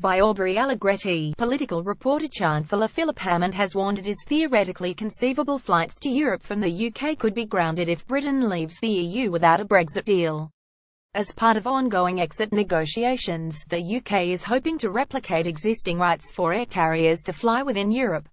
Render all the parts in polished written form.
By Aubrey Allegretti, political reporter. Chancellor Philip Hammond has warned it is theoretically conceivable flights to Europe from the UK could be grounded if Britain leaves the EU without a Brexit deal. As part of ongoing exit negotiations, the UK is hoping to replicate existing rights for air carriers to fly within Europe.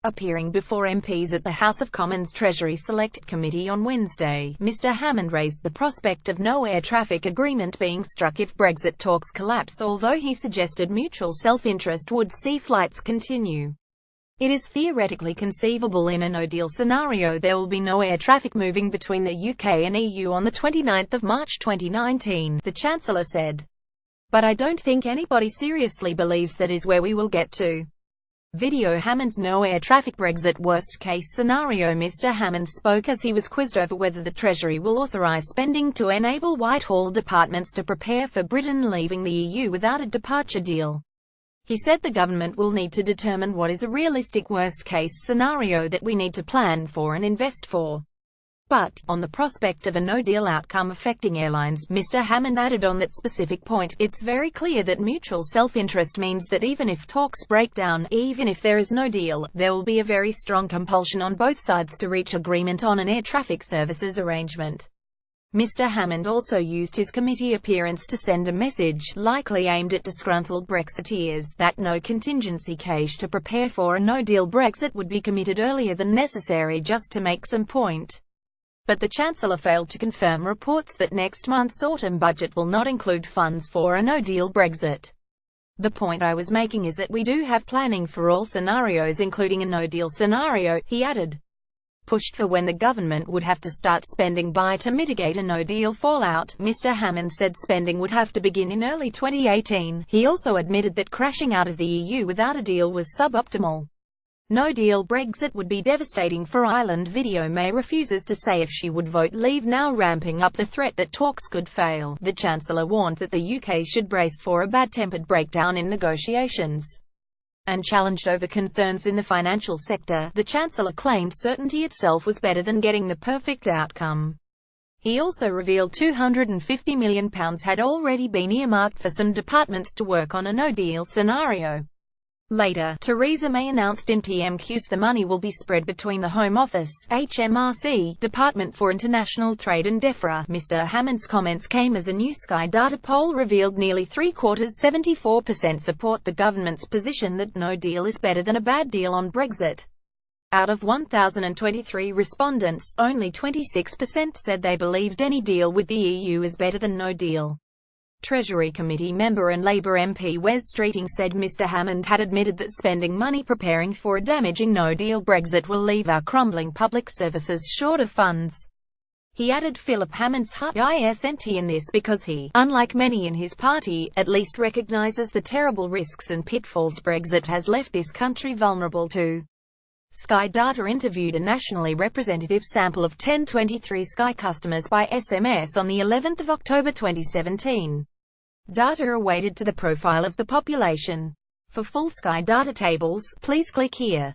Appearing before MPs at the House of Commons Treasury Select Committee on Wednesday, Mr Hammond raised the prospect of no air traffic agreement being struck if Brexit talks collapse, although he suggested mutual self-interest would see flights continue. It is theoretically conceivable in a no-deal scenario there will be no air traffic moving between the UK and EU on the 29th of March 2019, the Chancellor said. But I don't think anybody seriously believes that is where we will get to. Video Hammond's no air traffic Brexit worst-case scenario. Mr Hammond spoke as he was quizzed over whether the Treasury will authorise spending to enable Whitehall departments to prepare for Britain leaving the EU without a departure deal. He said the government will need to determine what is a realistic worst-case scenario that we need to plan for and invest for. But, on the prospect of a no-deal outcome affecting airlines, Mr Hammond added on that specific point, it's very clear that mutual self-interest means that even if talks break down, even if there is no deal, there will be a very strong compulsion on both sides to reach agreement on an air traffic services arrangement. Mr Hammond also used his committee appearance to send a message, likely aimed at disgruntled Brexiteers, that no contingency cash to prepare for a no-deal Brexit would be committed earlier than necessary just to make some point. But the Chancellor failed to confirm reports that next month's autumn budget will not include funds for a no-deal Brexit. The point I was making is that we do have planning for all scenarios including a no-deal scenario, he added. Pushed for when the government would have to start spending by to mitigate a no-deal fallout, Mr Hammond said spending would have to begin in early 2018. He also admitted that crashing out of the EU without a deal was suboptimal. No-deal Brexit would be devastating for Ireland. Video May refuses to say if she would vote leave now, ramping up the threat that talks could fail. The Chancellor warned that the UK should brace for a bad-tempered breakdown in negotiations. And challenged over concerns in the financial sector, the Chancellor claimed certainty itself was better than getting the perfect outcome. He also revealed £250 million had already been earmarked for some departments to work on a no-deal scenario. Later, Theresa May announced in PMQs the money will be spread between the Home Office, HMRC, Department for International Trade and DEFRA. Mr Hammond's comments came as a new Sky data poll revealed nearly three-quarters 74% support the government's position that no deal is better than a bad deal on Brexit. Out of 1,023 respondents, only 26% said they believed any deal with the EU is better than no deal. Treasury Committee member and Labour MP Wes Streeting said Mr Hammond had admitted that spending money preparing for a damaging no-deal Brexit will leave our crumbling public services short of funds. He added Philip Hammond's isn't in this because he, unlike many in his party, at least recognises the terrible risks and pitfalls Brexit has left this country vulnerable to. Sky Data interviewed a nationally representative sample of 1023 Sky customers by SMS on the 11th of October 2017. Data are weighted to the profile of the population. For full Sky Data tables, please click here.